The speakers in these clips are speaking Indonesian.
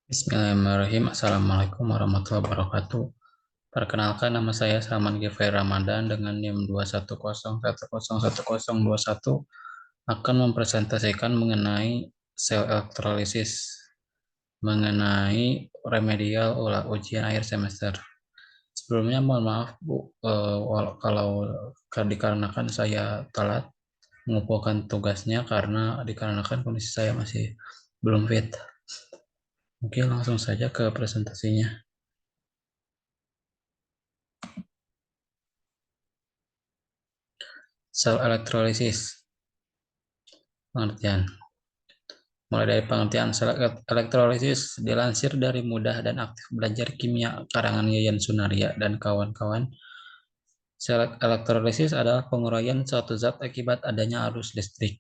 Bismillahirrahmanirrahim. Assalamualaikum warahmatullahi wabarakatuh. Perkenalkan, nama saya Salman Ghifari Ramadan dengan NIM 210101021 akan mempresentasikan mengenai sel elektrolisis, mengenai remedial ujian akhir semester. Sebelumnya mohon maaf Bu, kalau dikarenakan saya telat mengumpulkan tugasnya karena dikarenakan kondisi saya masih belum fit. Oke, langsung saja ke presentasinya. Sel elektrolisis. Pengertian. Mulai dari pengertian sel elektrolisis dilansir dari Mudah dan Aktif Belajar Kimia karangan Yayan Sunaria dan kawan-kawan. Sel elektrolisis adalah penguraian suatu zat akibat adanya arus listrik.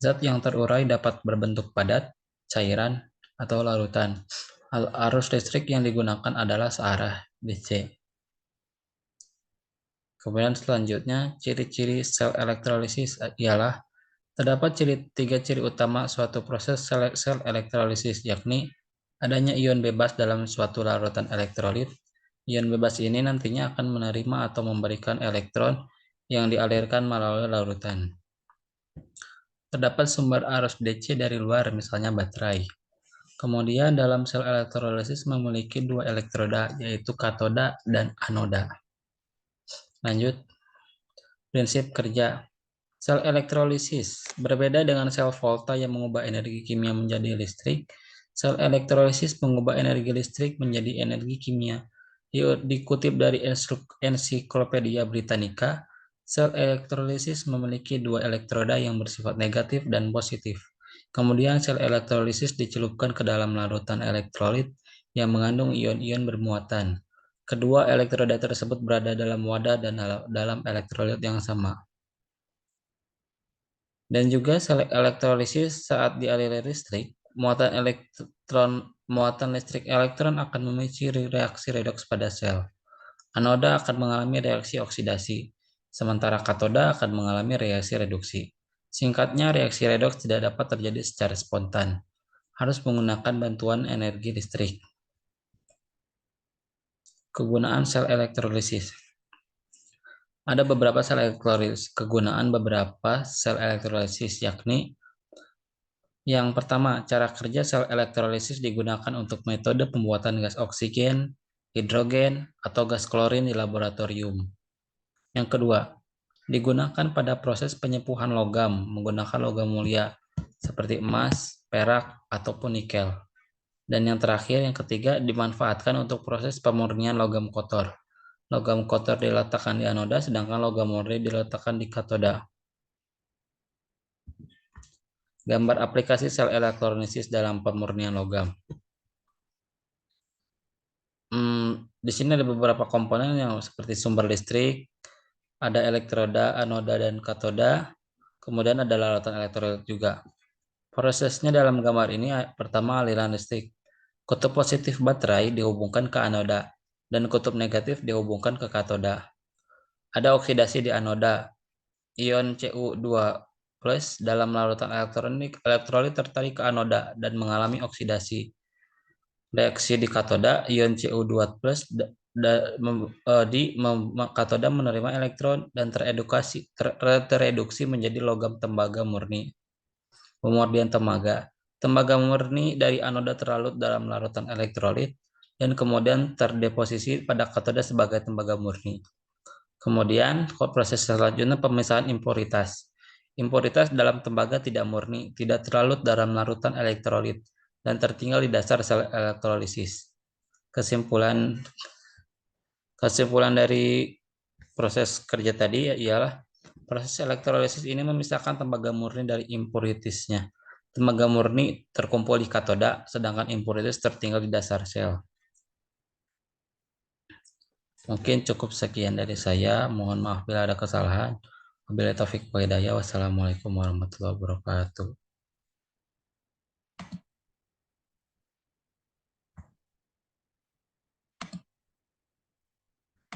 Zat yang terurai dapat berbentuk padat, cairan, atau larutan. Arus listrik yang digunakan adalah searah, DC. Kemudian selanjutnya, ciri-ciri sel elektrolisis ialah terdapat tiga ciri utama suatu proses sel elektrolisis, yakni adanya ion bebas dalam suatu larutan elektrolit. Ion bebas ini nantinya akan menerima atau memberikan elektron yang dialirkan melalui larutan. Terdapat sumber arus DC dari luar, misalnya baterai. Kemudian dalam sel elektrolisis memiliki dua elektroda, yaitu katoda dan anoda. Lanjut, prinsip kerja. Sel elektrolisis berbeda dengan sel volta yang mengubah energi kimia menjadi listrik. Sel elektrolisis mengubah energi listrik menjadi energi kimia. Dikutip dari Ensiklopedia Britannica, sel elektrolisis memiliki dua elektroda yang bersifat negatif dan positif. Kemudian sel elektrolisis dicelupkan ke dalam larutan elektrolit yang mengandung ion-ion bermuatan. Kedua elektroda tersebut berada dalam wadah dan dalam elektrolit yang sama. Dan juga sel elektrolisis saat dialiri listrik, muatan listrik elektron akan memicu reaksi redoks pada sel. Anoda akan mengalami reaksi oksidasi, sementara katoda akan mengalami reaksi reduksi. Singkatnya, reaksi redoks tidak dapat terjadi secara spontan, harus menggunakan bantuan energi listrik. Kegunaan sel elektrolisis. Ada beberapa sel elektrolisis. Kegunaan beberapa sel elektrolisis yakni yang pertama, cara kerja sel elektrolisis digunakan untuk metode pembuatan gas oksigen, hidrogen, atau gas klorin di laboratorium. Yang kedua, digunakan pada proses penyepuhan logam menggunakan logam mulia seperti emas, perak, ataupun nikel. Dan yang terakhir, yang ketiga, dimanfaatkan untuk proses pemurnian logam kotor. Logam kotor diletakkan di anoda, sedangkan logam murni diletakkan di katoda. Gambar aplikasi sel elektrolisis dalam pemurnian logam. Di sini ada beberapa komponen yang seperti sumber listrik, ada elektroda, anoda, dan katoda, kemudian ada larutan elektrolit juga. Prosesnya dalam gambar ini pertama aliran listrik. Kutub positif baterai dihubungkan ke anoda, dan kutub negatif dihubungkan ke katoda. Ada oksidasi di anoda. Ion Cu2+ dalam larutan elektrolit tertarik ke anoda dan mengalami oksidasi. Reaksi di katoda, ion Cu2+ di katoda menerima elektron dan tereduksi menjadi logam tembaga murni. Pemurnian tembaga. Tembaga murni dari anoda terlarut dalam larutan elektrolit dan kemudian terdeposisi pada katoda sebagai tembaga murni. Kemudian proses selanjutnya pemisahan impuritas. Impuritas dalam tembaga tidak murni, tidak terlarut dalam larutan elektrolit, dan tertinggal di dasar sel elektrolisis. Kesimpulan dari proses kerja tadi ialah proses elektrolisis ini memisahkan tembaga murni dari impuritasnya. Tembaga murni terkumpul di katoda, sedangkan impuritas tertinggal di dasar sel. Mungkin cukup sekian dari saya. Mohon maaf bila ada kesalahan. Wabillahi taufiq wal hidayah. Wassalamualaikum warahmatullahi wabarakatuh.